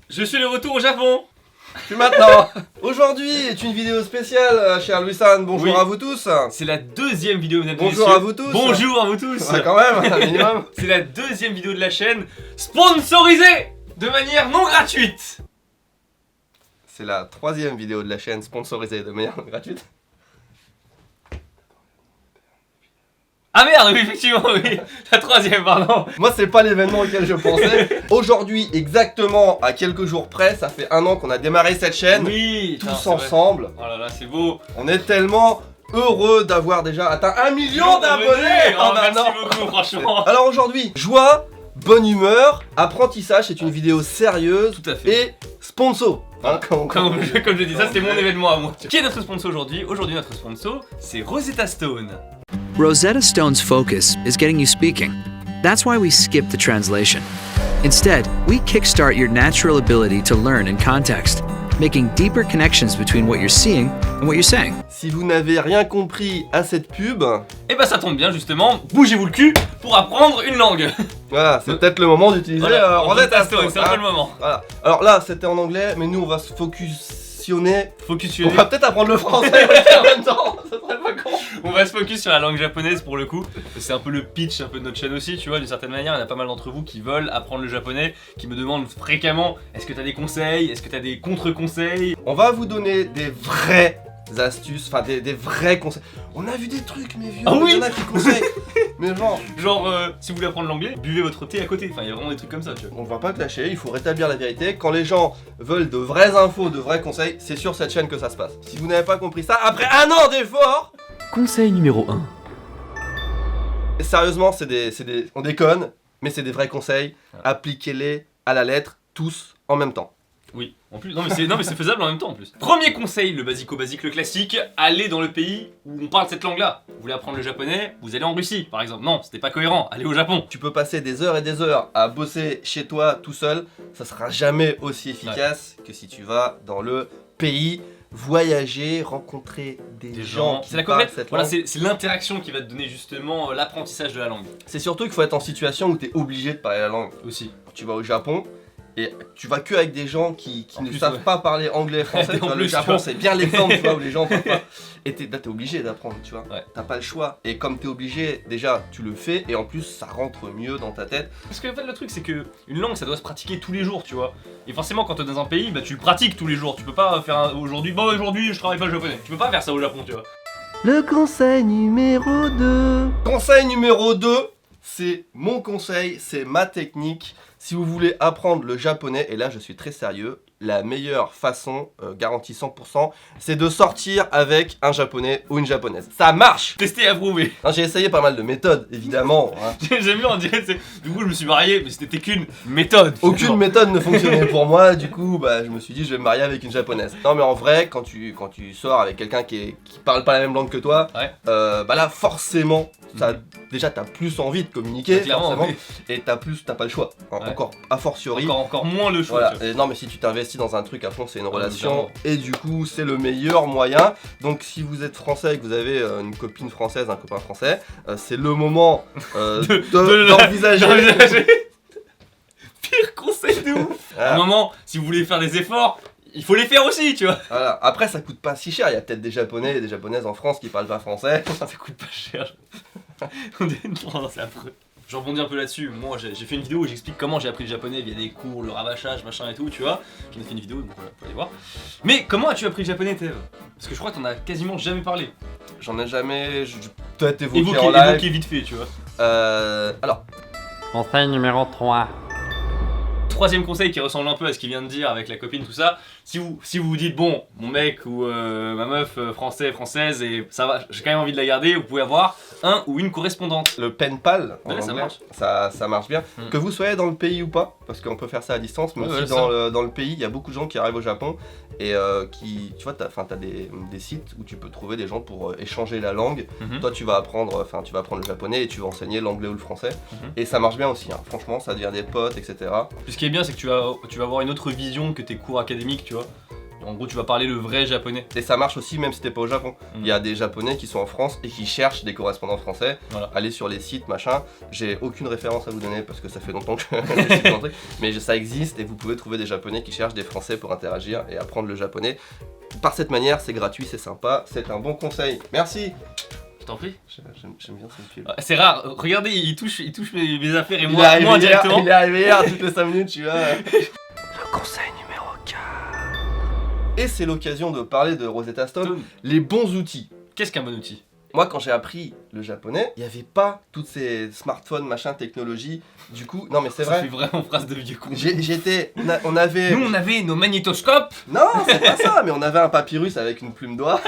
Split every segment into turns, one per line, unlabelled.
Je suis de retour au Japon.
Puis maintenant, aujourd'hui est une vidéo spéciale, cher Louis-San. Bonjour
Oui.
à vous tous.
C'est la deuxième vidéo, mesdames et
Bonjour
messieurs.
à vous tous.
Bonjour à vous tous.
Ouais, quand même, un minimum.
C'est la deuxième vidéo de la chaîne sponsorisée de manière non gratuite.
C'est la troisième vidéo de la chaîne sponsorisée de manière gratuite.
Ah merde, oui, effectivement, oui. La troisième, pardon.
Moi, c'est pas l'événement auquel je pensais. Aujourd'hui, exactement à quelques jours près, ça fait 1 an qu'on a démarré cette chaîne.
Oui.
Tous
putain, c'est vrai.
ensemble.
Oh là là, c'est beau.
On est tellement heureux d'avoir déjà atteint 1 million d'abonnés
Oh,
en un
merci
an.
beaucoup, franchement.
Alors aujourd'hui, joie, bonne humeur, apprentissage, c'est une vidéo sérieuse
Tout à fait.
et sponsor. Hein,
Comme je dis, ça c'était mon événement à moi. Qui est notre sponsor aujourd'hui? Aujourd'hui, notre sponsor, c'est Rosetta Stone.
Rosetta Stone's focus is getting you speaking. That's why we skip the translation. Instead, we kickstart your natural ability to learn in context, making deeper connections between what you're seeing and what you're saying.
Si vous n'avez rien compris à cette pub,
Et bah ça tombe bien justement, bougez-vous le cul pour apprendre une langue.
voilà, c'est peut-être le moment d'utiliser
Rosetta Stone, c'est un peu le moment.
Voilà. Alors là, c'était en anglais, mais nous on va se focusionner.
Focus
On va peut-être apprendre le français aussi en même temps. Ça serait pas con.
On va se focus sur la langue japonaise pour le coup. C'est un peu le pitch un peu de notre chaîne aussi, tu vois, d'une certaine manière. Il y en a pas mal d'entre vous qui veulent apprendre le japonais, qui me demandent fréquemment est-ce que t'as des conseils, est-ce que t'as des contre-conseils.
On va vous donner des vraies astuces, enfin des vrais conseils. On a vu des trucs, mes vieux.
Ah oui.
Il y en a qui conseillent. Mais genre,
Genre, si vous voulez apprendre l'anglais, buvez votre thé à côté. Enfin, il y a vraiment des trucs comme ça, tu vois.
on ne va pas clasher, il faut rétablir la vérité. Quand les gens veulent de vraies infos, de vrais conseils, c'est sur cette chaîne que ça se passe. Si vous n'avez pas compris ça, après 1 an d'efforts,
Conseil numéro 1.
sérieusement, on déconne, mais c'est des vrais conseils. Appliquez-les à la lettre, tous en même temps.
Oui, en plus, non mais c'est faisable en même temps en plus. Premier conseil, le basique, le classique, allez dans le pays où on parle cette langue-là. Vous voulez apprendre le japonais, vous allez en Russie par exemple. Non, c'était pas cohérent, allez au Japon.
Tu peux passer des heures et des heures à bosser chez toi tout seul, ça sera jamais aussi efficace que si tu vas dans le pays, voyager, rencontrer des gens qui
C'est la
parlent
complète.
cette
Voilà,
langue.
c'est l'interaction qui va te donner justement l'apprentissage de la langue.
C'est surtout qu'il faut être en situation où tu es obligé de parler la langue.
Aussi.
Tu vas au Japon et tu vas que avec des gens qui
En
ne
plus,
savent
ouais.
pas parler anglais, français.
Et
Tu
en
vois, le
plus, tu
Japon,
vois.
c'est bien l'exemple, tu vois, où les gens parlent pas. Et là, t'es obligé d'apprendre, tu vois.
Ouais.
T'as pas le choix. Et comme t'es obligé, déjà, tu le fais et en plus, ça rentre mieux dans ta tête.
Parce que en fait le truc c'est que une langue ça doit se pratiquer tous les jours, tu vois. Et forcément quand t'es dans un pays, bah tu le pratiques tous les jours. Tu peux pas faire aujourd'hui je travaille pas le japonais. Tu peux pas faire ça au Japon, tu vois.
Le conseil numéro 2. Conseil numéro 2, c'est mon conseil, c'est ma technique. Si vous voulez apprendre le japonais, et là je suis très sérieux, la meilleure façon, garantie 100%, c'est de sortir avec un japonais ou une japonaise. Ça marche.
Tester et approuver.
Hein, j'ai essayé pas mal de méthodes, évidemment. Hein.
J'aime bien, on dirait, du coup je me suis marié, mais c'était qu'une méthode.
Aucune
finalement.
méthode ne fonctionnait pour moi, du coup bah, je me suis dit je vais me marier avec une japonaise. Non mais en vrai, quand tu sors avec quelqu'un qui parle pas la même langue que toi,
Ouais.
bah là forcément, déjà t'as plus envie de communiquer,
Ouais, clairement,
forcément,
oui.
et t'as pas le choix. Hein,
Ouais.
encore a fortiori.
Encore moins le choix.
Voilà.
tu vois.
Et non mais si tu t'investis dans un truc à fond, c'est une relation
évidemment.
et du coup c'est le meilleur moyen. Donc si vous êtes français et que vous avez une copine française, un copain français, c'est le moment d'envisager.
Pire conseil de ouf. À
Voilà.
un moment, si vous voulez faire des efforts, il faut les faire aussi, tu vois.
Voilà. Après ça coûte pas si cher, il y a peut-être des japonais et des japonaises en France qui parlent pas français.
Ça coûte pas cher. On dirait non, c'est affreux. Je rebondis un peu là-dessus. Moi, j'ai fait une vidéo où j'explique comment j'ai appris le japonais via des cours, le rabâchage, machin et tout, tu vois. J'en ai fait une vidéo, donc voilà, faut aller voir. Mais comment as-tu appris le japonais, Tev? Parce que je crois que t'en as quasiment jamais parlé.
J'en ai jamais, peut-être évoqué en live.
Évoqué vite fait, tu vois.
Alors,
Conseil numéro 3.
Troisième conseil qui ressemble un peu à ce qu'il vient de dire avec la copine, tout ça. Si vous vous dites, bon, mon mec ou ma meuf française, et ça va, j'ai quand même envie de la garder, vous pouvez avoir un ou une correspondante.
le pen pal, en
Ouais, ça
anglais,
marche.
ça marche bien.
Mm.
Que vous soyez dans le pays ou pas, parce qu'on peut faire ça à distance, mais
Ouais,
aussi
ouais, ça.
dans le pays, il y a beaucoup de gens qui arrivent au Japon et qui, tu vois, t'as des sites où tu peux trouver des gens pour échanger la langue.
Mhm.
Toi, tu vas apprendre le japonais et tu vas enseigner l'anglais ou le français.
Mhm.
Et ça marche bien aussi, hein. Franchement, ça devient des potes, etc.
Puis ce qui est bien, c'est que tu vas avoir une autre vision que tes cours académiques, tu vois. En gros, tu vas parler le vrai japonais.
Et ça marche aussi même si t'es pas au Japon. Il y a des japonais qui sont en France et qui cherchent des correspondants français.
Voilà.
Allez sur les sites, machin. J'ai aucune référence à vous donner parce que ça fait longtemps que je suis rentré. Mais ça existe et vous pouvez trouver des japonais qui cherchent des français pour interagir et apprendre le japonais. Par cette manière, c'est gratuit, c'est sympa, c'est un bon conseil. Merci.
Je t'en prie.
J'aime bien ce film.
C'est rare, regardez, il touche mes affaires et
Il est
moi
arrivé hier,
directement.
il est arrivé hier, toutes les 5 minutes, tu vois. Le conseil numéro 4. Et c'est l'occasion de parler de Rosetta Stone, les bons outils.
Qu'est-ce qu'un bon outil?
Moi, quand j'ai appris le japonais, il n'y avait pas toutes ces smartphones, machin, technologie. Du coup, non mais c'est
Ça
vrai.
fait vraiment phrase de vieux con.
On avait...
Nous on avait nos magnétoscopes.
Non, c'est pas ça, mais on avait un papyrus avec une plume d'oie.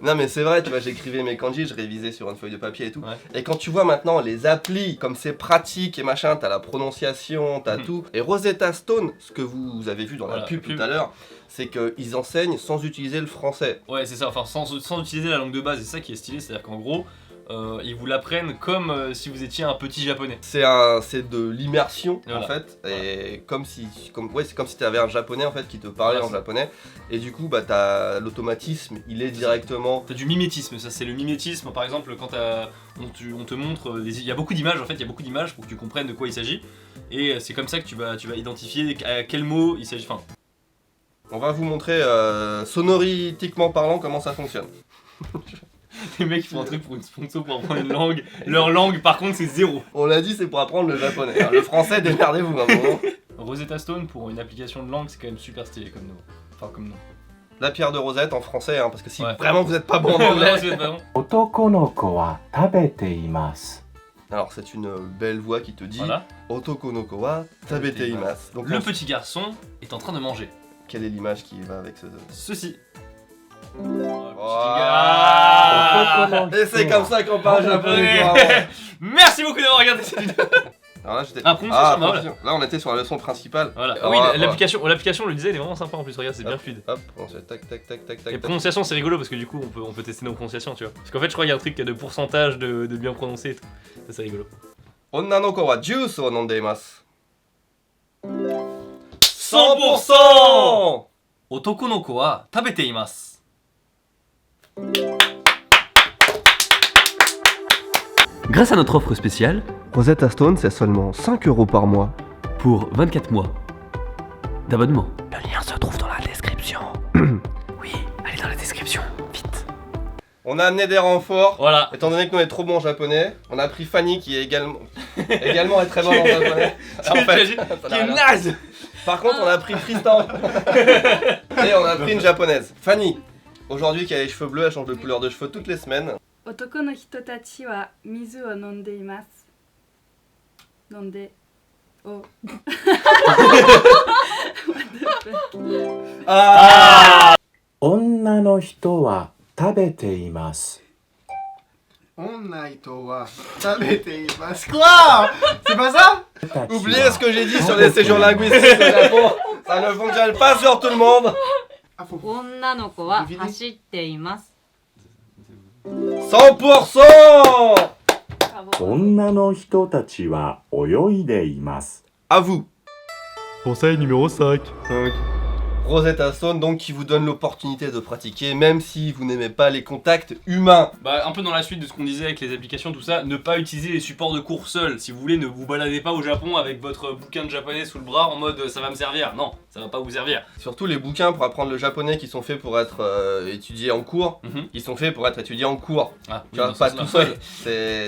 Non mais c'est vrai, tu vois, j'écrivais mes kanji, je révisais sur une feuille de papier et tout.
Ouais.
Et quand tu vois maintenant les applis, comme c'est pratique et machin, t'as la prononciation, t'as tout. Et Rosetta Stone, ce que vous avez vu dans la pub tout à l'heure, c'est qu'ils enseignent sans utiliser le français.
Ouais, c'est ça, enfin sans utiliser la langue de base, c'est ça qui est stylé, c'est-à-dire qu'en gros, ils vous l'apprennent comme si vous étiez un petit japonais.
C'est de l'immersion
Voilà.
en fait, et c'est comme si tu avais un japonais en fait qui te parlait en japonais, et du coup bah t'as l'automatisme, il est directement.
T'as du mimétisme, ça c'est le mimétisme par exemple quand on te montre, il y a beaucoup d'images en fait, il y a beaucoup d'images pour que tu comprennes de quoi il s'agit, et c'est comme ça que tu vas identifier à quel mot il s'agit. Enfin,
On va vous montrer sonoristiquement parlant comment ça fonctionne.
les mecs font un truc pour une sponsor pour apprendre une langue, leur langue par contre c'est zéro.
On l'a dit, c'est pour apprendre le japonais. Alors, le français, démerdez-vous un moment.
Rosetta Stone pour une application de langue c'est quand même super stylé comme nom. Enfin comme nom.
La pierre de Rosette en français, hein, parce que si
Ouais.
vraiment vous êtes pas bon en
Non,
anglais.
c'est pas bon.
男の子は食べています。
Alors c'est une belle voix qui te dit
Voilà.
Otoko no ko wa tabete imasu. Donc
Le petit garçon est en train de manger.
quelle est l'image qui va avec ce...
Ceci.
Ah. Et c'est comme ça qu'on parle japonais. Quoi.
Merci beaucoup d'avoir regardé cette vidéo.
Alors là, j'étais...
Prononciation, bah voilà.
Là on était sur la leçon principale.
Voilà.
Alors,
Oui,
voilà.
l'application, le design est vraiment sympa en plus. Regarde, c'est bien fluide.
Hop, prononciation, tac tac tac tac tac.
Et
tac.
prononciation, c'est rigolo parce que du coup, on peut tester nos prononciations, tu vois. Parce qu'en fait, je crois qu'il y a un truc qui a de pourcentage de bien prononcer et tout. Ça, c'est rigolo.
Onna no ko wa juice o nonde imasu.
100%! Otoko no ko wa tabete imasu.
Grâce à notre offre spéciale,
Rosetta Stone, c'est seulement 5 € par mois.
pour 24 mois d'abonnement.
Le lien se trouve dans la description.
Oui, allez dans la description, vite.
On a amené des renforts.
Voilà.
Étant donné que nous on est trop bons en japonais, on a pris Fanny qui est également est très bonne en japonais. En fait, ça n'a
Qui est
rien.
naze!
Par contre, on a pris Tristan. Et on a pris une japonaise. Fanny, aujourd'hui qui a les cheveux bleus, elle change de couleur de cheveux toutes les semaines.
男の人たちは水を飲んでいます。飲んで、お。
女の人は食べています。
Quoi? C'est pas ça?
Oubliez ce que j'ai dit sur les séjours linguistiques au Japon. Ça ne fonctionne pas sur tout le monde.
女の子は走っています。
100%.
女の人たちは泳いでいます。
À vous.
Conseil numéro 5.
Rosetta Stone, donc qui vous donne l'opportunité de pratiquer, même si vous n'aimez pas les contacts humains.
Bah, un peu dans la suite de ce qu'on disait avec les applications, tout ça, ne pas utiliser les supports de cours seuls. Si vous voulez, ne vous baladez pas au Japon avec votre bouquin de japonais sous le bras en mode ça va me servir. Non, ça va pas vous servir.
Surtout les bouquins pour apprendre le japonais qui sont faits pour être étudiés en cours, ils sont faits pour être étudiés en cours.
Ah,
Tu vois, pas tout seul.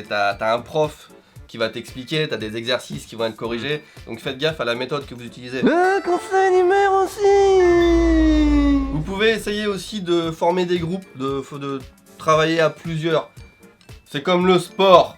T'as un prof qui va t'expliquer, t'as des exercices qui vont être corrigés, donc faites gaffe à la méthode que vous utilisez. Le conseil numéro 6. Vous pouvez essayer aussi de former des groupes, de travailler à plusieurs. C'est comme le sport.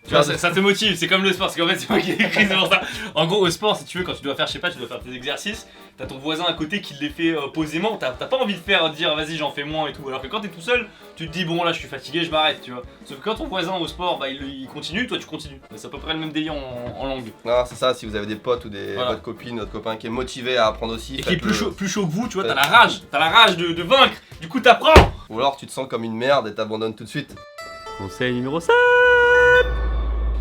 Tu vois, ça te motive, c'est comme le sport, c'est qu'en fait c'est moi qui ai écrit, c'est pour ça. En gros, au sport, si tu veux, quand tu dois faire, je sais pas, tu dois faire tes exercices, t'as ton voisin à côté qui les fait posément, t'as pas envie de dire vas-y j'en fais moins et tout, alors que quand t'es tout seul, tu te dis bon là je suis fatigué, je m'arrête, tu vois. Sauf que quand ton voisin au sport, bah il continue, toi tu continues. C'est à peu près le même délire en langue.
Non, c'est ça, si vous avez des potes ou
Voilà.
votre copine, votre copain qui est motivé à apprendre aussi.
Et qui est
faites-le.
plus chaud que vous, tu vois, t'as la rage de vaincre, du coup t'apprends.
Ou alors tu te sens comme une merde et t'abandonnes tout de suite.
Conseil numéro 7.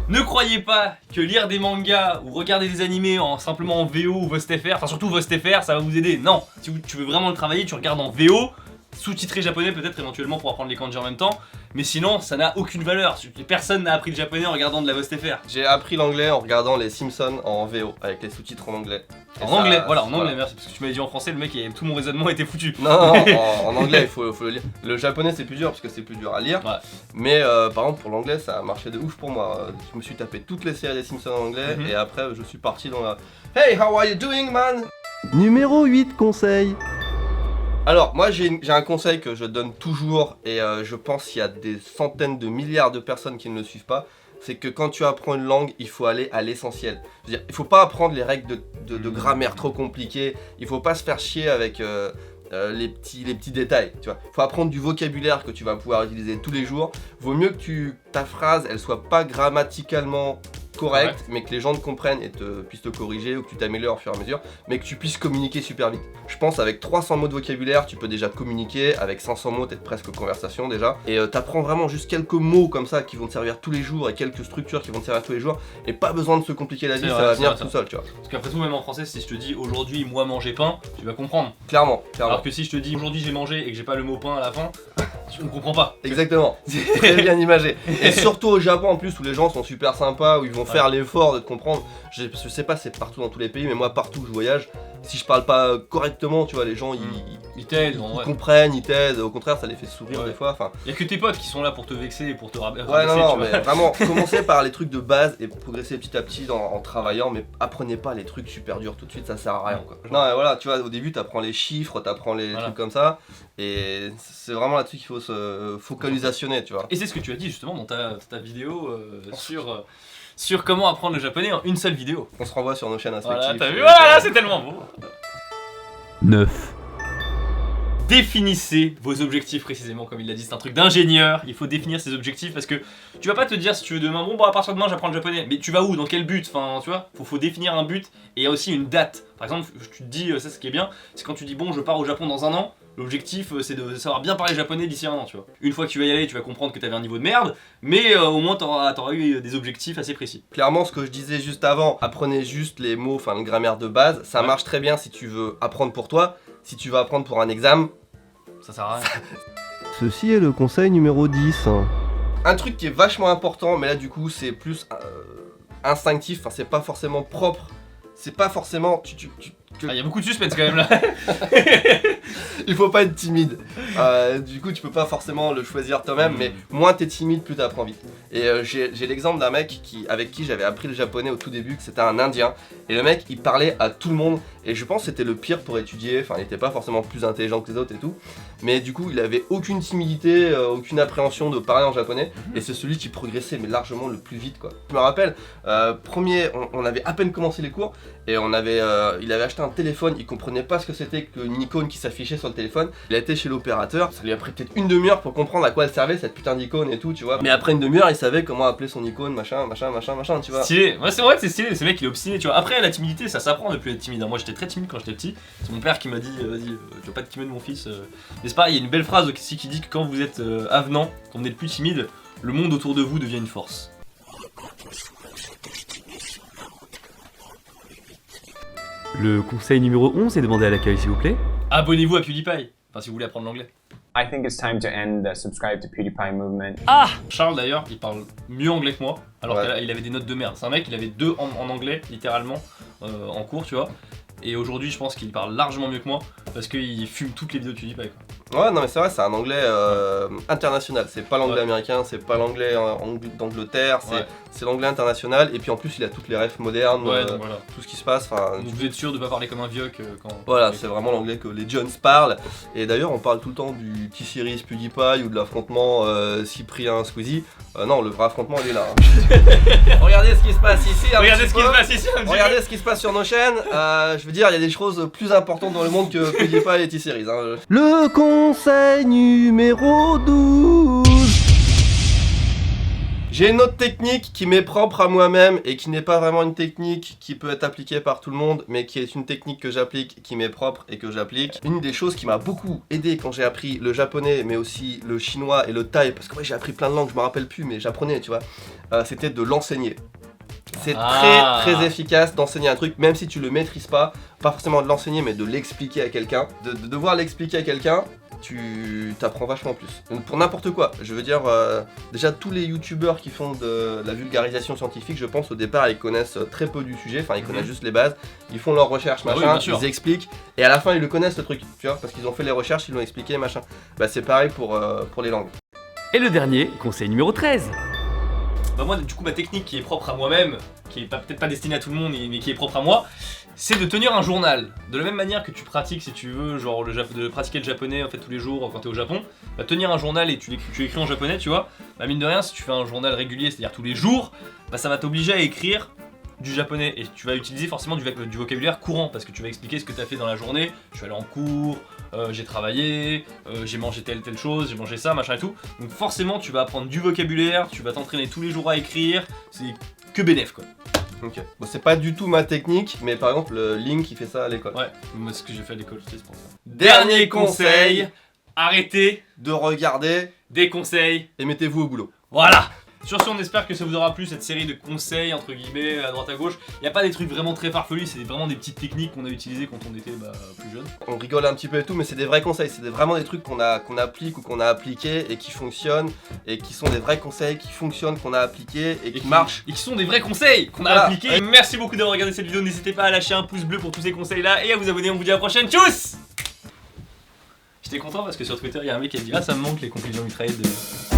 Ne croyez pas que lire des mangas ou regarder des animés simplement en VO ou VostFR, enfin surtout VostFR, ça va vous aider. Non, si tu veux vraiment le travailler, tu regardes en VO, sous-titré japonais peut-être éventuellement pour apprendre les kanji en même temps, mais sinon ça n'a aucune valeur. Personne n'a appris le japonais en regardant de la VostFR.
J'ai appris l'anglais en regardant les Simpsons en VO avec les sous-titres en anglais.
En anglais, voilà, en anglais, merci, parce que tu m'avais dit en français, le mec, tout mon raisonnement était foutu.
Non, en anglais, il faut le lire. Le japonais, c'est plus dur parce que c'est plus dur à lire.
Ouais.
Mais par exemple, pour l'anglais, ça a marché de ouf pour moi. Je me suis tapé toutes les séries des Simpsons en anglais et après, je suis parti dans la Hey, how are you doing, man?
Numéro 8, conseil.
Alors, moi, j'ai un conseil que je donne toujours et je pense qu'il y a des centaines de milliards de personnes qui ne le suivent pas. C'est que quand tu apprends une langue, il faut aller à l'essentiel. Je veux dire, il faut pas apprendre les règles de grammaire trop compliquées. Il faut pas se faire chier avec les petits détails. Tu vois, faut apprendre du vocabulaire que tu vas pouvoir utiliser tous les jours. Vaut mieux que ta phrase, elle soit pas grammaticalement correcte, mais que les gens te comprennent et puissent te corriger ou que tu t'améliores au fur et à mesure, mais que tu puisses communiquer super vite. Je pense avec 300 mots de vocabulaire, tu peux déjà communiquer, avec 500 mots, t'es presque conversation déjà, et t'apprends vraiment juste quelques mots comme ça qui vont te servir tous les jours et quelques structures qui vont te servir tous les jours, et pas besoin de se compliquer la vie, ça va venir tout seul, tu vois.
Parce qu'après tout, même en français, si je te dis aujourd'hui, moi manger pain, tu vas comprendre.
Clairement.
Alors que si je te dis aujourd'hui j'ai mangé et que j'ai pas le mot pain à la fin, tu ne comprends pas.
Exactement, très bien imagé. Et surtout au Japon en plus où les gens sont super sympas, où ils vont faire l'effort de te comprendre. Je sais pas, c'est partout dans tous les pays, mais moi partout où je voyage, si je parle pas correctement, tu vois, les gens
ils t'aident,
ils comprennent, ils t'aident, au contraire ça les fait sourire des fois. Enfin,
y a que tes potes qui sont là pour te vexer et pour te rabaisser.
Ouais, non, mais vraiment, commencez par les trucs de base et progressez petit à petit en travaillant, mais apprenez pas les trucs super durs tout de suite, ça sert à rien quoi. Non, mais voilà, tu vois, au début t'apprends les chiffres, t'apprends les trucs comme ça, et c'est vraiment là-dessus qu'il faut se focalisationner, tu vois.
Et c'est ce que tu as dit justement dans ta vidéo sur comment apprendre le japonais en une seule vidéo.
On se renvoie sur nos chaînes respectives.
Voilà, t'as vu, voilà, c'est tellement beau.
9.
Définissez vos objectifs précisément, comme il l'a dit, c'est un truc d'ingénieur, il faut définir ses objectifs parce que tu vas pas te dire si tu veux demain, bon à partir de demain j'apprends le japonais, mais tu vas où, dans quel but, enfin tu vois, faut définir un but et il y a aussi une date. Par exemple, tu te dis, ça ce qui est bien, c'est quand tu dis bon je pars au Japon dans un an, l'objectif c'est de savoir bien parler japonais d'ici un an, tu vois. Une fois que tu vas y aller, tu vas comprendre que t'avais un niveau de merde, mais au moins t'auras eu des objectifs assez précis.
Clairement, ce que je disais juste avant, apprenez juste les mots, enfin le grammaire de base, ça marche très bien si tu veux apprendre pour toi, si tu veux apprendre pour un examen,
ça sert à rien.
Ceci est le conseil numéro 10.
Un truc qui est vachement important, mais là du coup c'est plus instinctif, enfin c'est pas forcément propre, c'est pas forcément...
Il y a beaucoup de suspense quand même là.
Il faut pas être timide. Du coup, tu peux pas forcément le choisir toi-même, mais moins t'es timide, plus t'apprends vite. Et j'ai l'exemple d'un mec avec qui j'avais appris le japonais au tout début, que c'était un Indien. Et le mec, il parlait à tout le monde. Et je pense que c'était le pire pour étudier. Enfin, il était pas forcément plus intelligent que les autres et tout. Mais du coup, il avait aucune timidité, aucune appréhension de parler en japonais. Et c'est celui qui progressait, mais largement le plus vite, quoi. Je me rappelle, on avait à peine commencé les cours. Et il avait acheté un téléphone, il comprenait pas ce que c'était qu'une icône qui s'affichait sur le téléphone. Il a été chez l'opérateur, ça lui a pris peut-être une demi-heure pour comprendre à quoi elle servait cette putain d'icône et tout, tu vois. Mais après une demi-heure, il savait comment appeler son icône, machin, tu vois.
Stylé, ouais, c'est vrai que c'est stylé, ce mec il est obstiné, tu vois. Après, la timidité, ça s'apprend de plus être timide. Moi j'étais très timide quand j'étais petit. C'est mon père qui m'a dit, vas-y, tu vas pas te timide mon fils. Mais c'est pareil, il y a une belle phrase aussi qui dit que quand vous êtes avenant, quand vous n'êtes plus timide, le monde autour de vous devient une force.
Le conseil numéro 11 est demandé à l'accueil, s'il vous plaît.
Abonnez-vous à PewDiePie, enfin si vous voulez apprendre l'anglais.
I think it's time to end the subscribe to PewDiePie movement.
Ah, Charles d'ailleurs, il parle mieux anglais que moi, alors qu'il avait des notes de merde. C'est un mec, il avait 2 en anglais, littéralement, en cours, tu vois. Et aujourd'hui, je pense qu'il parle largement mieux que moi, parce qu'il fume toutes les vidéos de PewDiePie, quoi.
Ouais, non mais c'est vrai, c'est un anglais international, c'est pas l'anglais américain, c'est pas l'anglais d'Angleterre, c'est l'anglais international, et puis en plus il a toutes les refs modernes, tout ce qui se passe.
Donc vous êtes sûr de pas parler comme un vieux quand...
Voilà, c'est vraiment l'anglais que les Jones parlent, et d'ailleurs on parle tout le temps du T-Series PewDiePie ou de l'affrontement Cyprien Squeezie. Non, le vrai affrontement il est là. Regardez ce qui se passe ici,
regardez ce qui se passe ici,
regardez ce qui se passe sur nos chaînes, je veux dire, il y a des choses plus importantes dans le monde que PewDiePie et T-Series. Hein.
Le conseil numéro 12.
J'ai une autre technique qui m'est propre à moi-même et qui n'est pas vraiment une technique qui peut être appliquée par tout le monde, mais qui est une technique que j'applique, qui m'est propre et que j'applique. Une des choses qui m'a beaucoup aidé quand j'ai appris le japonais, mais aussi le chinois et le thaï, parce que ouais, j'ai appris plein de langues, je me rappelle plus, mais j'apprenais, tu vois, c'était de l'enseigner. C'est très efficace d'enseigner un truc, même si tu le maîtrises pas forcément de l'enseigner, mais de l'expliquer à quelqu'un. De devoir l'expliquer à quelqu'un, tu t'apprends vachement plus. Donc pour n'importe quoi, je veux dire, déjà tous les youtubeurs qui font de la vulgarisation scientifique, je pense au départ ils connaissent très peu du sujet, enfin ils connaissent juste les bases, ils font leurs recherches, machin, ils expliquent, et à la fin ils le connaissent le truc, tu vois, parce qu'ils ont fait les recherches, ils l'ont expliqué, machin. Bah c'est pareil pour les langues.
Et le dernier, conseil numéro 13.
Bah moi du coup ma technique qui est propre à moi-même, qui est peut-être pas destinée à tout le monde mais qui est propre à moi, c'est de tenir un journal. De la même manière que tu pratiques si tu veux, genre de pratiquer le japonais en fait tous les jours quand t'es au Japon, bah tenir un journal et tu écris en japonais, tu vois, bah mine de rien si tu fais un journal régulier, c'est-à-dire tous les jours, bah ça va t'obliger à écrire du japonais et tu vas utiliser forcément du vocabulaire courant parce que tu vas expliquer ce que tu as fait dans la journée. Je suis allé en cours, j'ai travaillé, j'ai mangé telle chose, j'ai mangé ça, machin et tout. Donc forcément tu vas apprendre du vocabulaire, tu vas t'entraîner tous les jours à écrire, c'est que bénéf quoi.
Ok, bon, c'est pas du tout ma technique, mais par exemple Link il fait ça à l'école.
Ouais, moi ce que j'ai fait à l'école c'est pour ça. Dernier conseil, arrêtez
de regarder
des conseils
et mettez-vous au boulot.
Voilà. Sur ce, on espère que ça vous aura plu cette série de conseils entre guillemets à droite à gauche. Il n'y a pas des trucs vraiment très farfelus, c'est vraiment des petites techniques qu'on a utilisées quand on était plus jeune.
On rigole un petit peu et tout, mais c'est des vrais conseils, c'est vraiment des trucs qu'on applique ou qu'on a appliqués et qui fonctionnent et qui sont des vrais conseils qui fonctionnent, qu'on a appliqués et qui marchent.
Et qui sont des vrais conseils qu'on a appliqués. Merci beaucoup d'avoir regardé cette vidéo, n'hésitez pas à lâcher un pouce bleu pour tous ces conseils là et à vous abonner, on vous dit à la prochaine, tchuss. J'étais content parce que sur Twitter il y a un mec qui a dit ah ça me manque les conclusions ultra de...